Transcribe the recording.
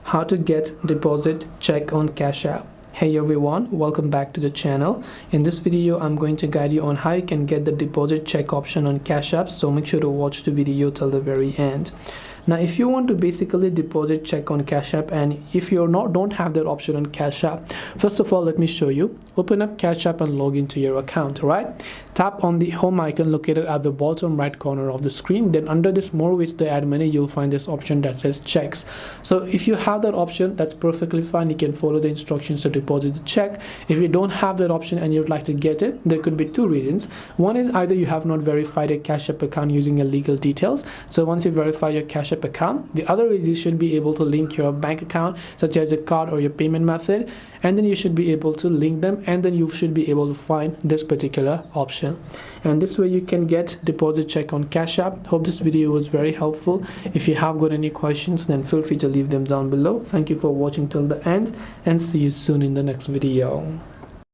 how to get deposit check on Cash App. Hey everyone, welcome back to the channel. In this video I'm going to guide you on how you can get the deposit check option on Cash App, so make sure to watch the video till the very end. Now if you want to basically deposit check on Cash App, and if you don't have that option on Cash App, first of all let me show you. Open up Cash App and log into your account, right? Tap on the home icon located at the bottom right corner of the screen. Then under this more ways to add money, you'll find this option that says checks. So if you have that option, that's perfectly fine. You can follow the instructions to deposit the check. If you don't have that option and you'd like to get it, there could be two reasons. One is either you have not verified a Cash App account using your legal details. So once you verify your Cash App account, the other is you should be able to link your bank account, such as a card or your payment method, and then you should be able to link them, and then you should be able to find this particular option. And this way you can get deposit check on Cash App. Hope this video was very helpful. If you have got any questions, then feel free to leave them down below. Thank you for watching till the end, and see you soon in the next video.